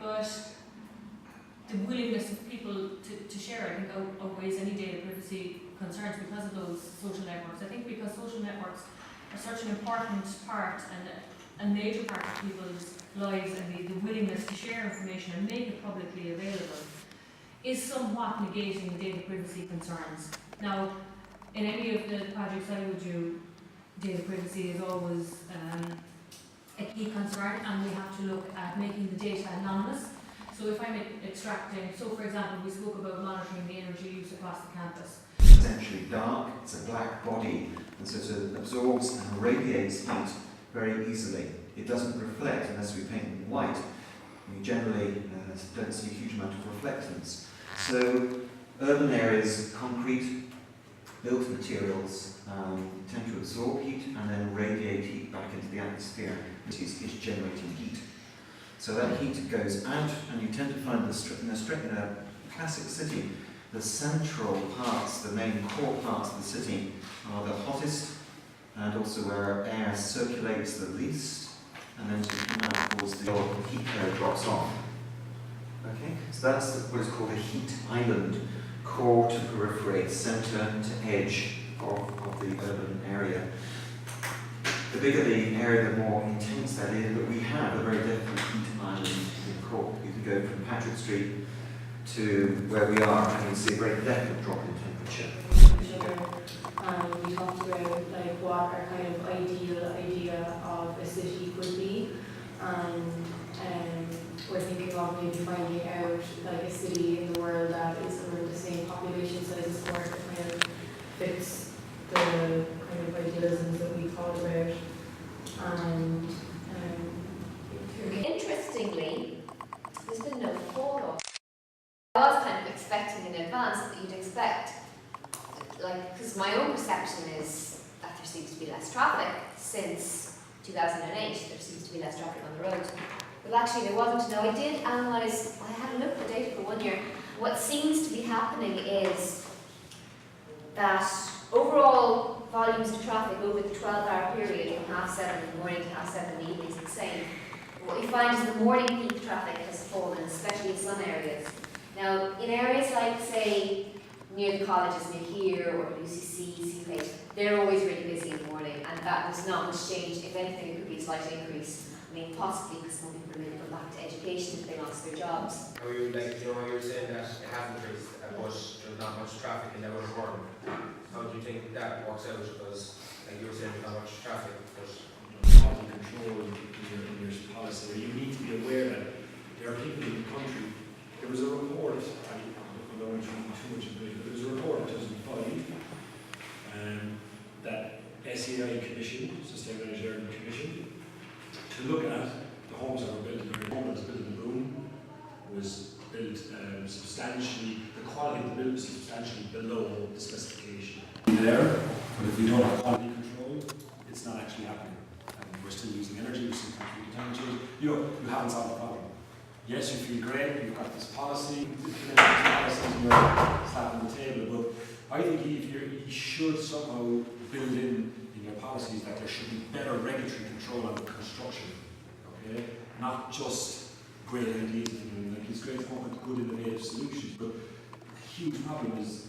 but the willingness of people to share, I think, outweighs any data privacy concerns because of those social networks. I think because social networks are such an important part and a major part of people's lives, and the willingness to share information and make it publicly available is somewhat negating the data privacy concerns. Now, in any of the projects I would do, data privacy is always a key concern, and we have to look at making the data anonymous. So if I'm extracting, so for example, we spoke about monitoring the energy use across the campus. It's essentially dark, it's a black body, and so it absorbs and radiates heat very easily. It doesn't reflect unless we paint it white. We generally don't see a huge amount of reflectance. So urban areas, concrete, built materials tend to absorb heat and then radiate heat back into the atmosphere, which is generating heat. So that heat goes out, and you tend to find in a classic city, the central parts, the main core parts of the city, are the hottest, and also where air circulates the least, and then to come out, of course, the heat layer drops off. Okay, so that's what is called a heat island, core to periphery, centre to edge of the urban area. The bigger the area, the more intense that is, but we have a very definite heat island in Cork. You can go from Patrick Street to where we are, and you'll see a very definite drop in temperature. We talked about like what our kind of ideal idea of a city could be, and we're thinking of maybe finding out like a city in the world that is around the same population size as Cork, that kind of fits the kind of idealisms that we thought about. And interestingly, there's been no follow-up. I was kind of expecting in advance that you'd expect, like, because my own perception is that there seems to be less traffic since 2008. There seems to be less traffic on the road. But actually there wasn't. Now I did analyse, I had a look at the data for 1 year. What seems to be happening is that overall volumes of traffic over the 12-hour period from 7:30 in the morning to 7:30 in the evening is the same. But what you find is the morning peak traffic has fallen, especially in some areas. Now, in areas like, say, near the colleges, near here, or UCC, CUH, they're always really busy in the morning, and that was not much change. If anything, it could be a slight increase. I mean, possibly because some people are going to go back to education if they lost their jobs. How you were saying that it has increased, but there's not much traffic in the outer Gordon. How do you think that works out? Because, like you were saying, there's not much traffic, but quality control in your policy. You need to be aware that there are people in the country. There was a report, I don't want to go too much into it, but there was a report in 2005 that SEI commissioned, Sustainable Energy Ireland Commission, to look at the homes that were built. The home that was built in the Broome was built substantially, the quality of the build was substantially below the specification. There, but if we don't have quality control, it's not actually happening. And we're still using energy, we're still contributing to energy. You haven't solved the problem. Yes, you feel great, you've got this policy, you're slapping the table, but I think you should somehow build in your policies that there should be better regulatory control on the construction, okay? Not just great ideas, like it's great to come up with good innovative solutions, but a huge problem is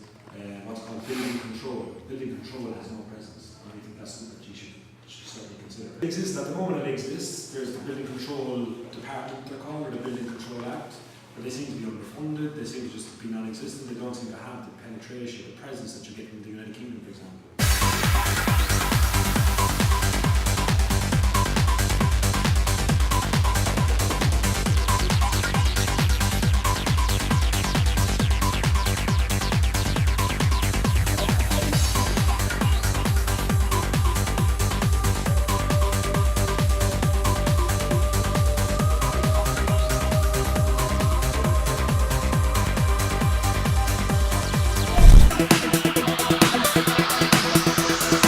what's called building control. Building control has no presence, and I think that's something that you should certainly consider. It exists at the moment, it exists. There's the Building Control Department, they're called, or the Building Control Act, but they seem to be underfunded, they seem to just be non-existent, they don't seem to have the penetration, the presence that you get in the United Kingdom, for example.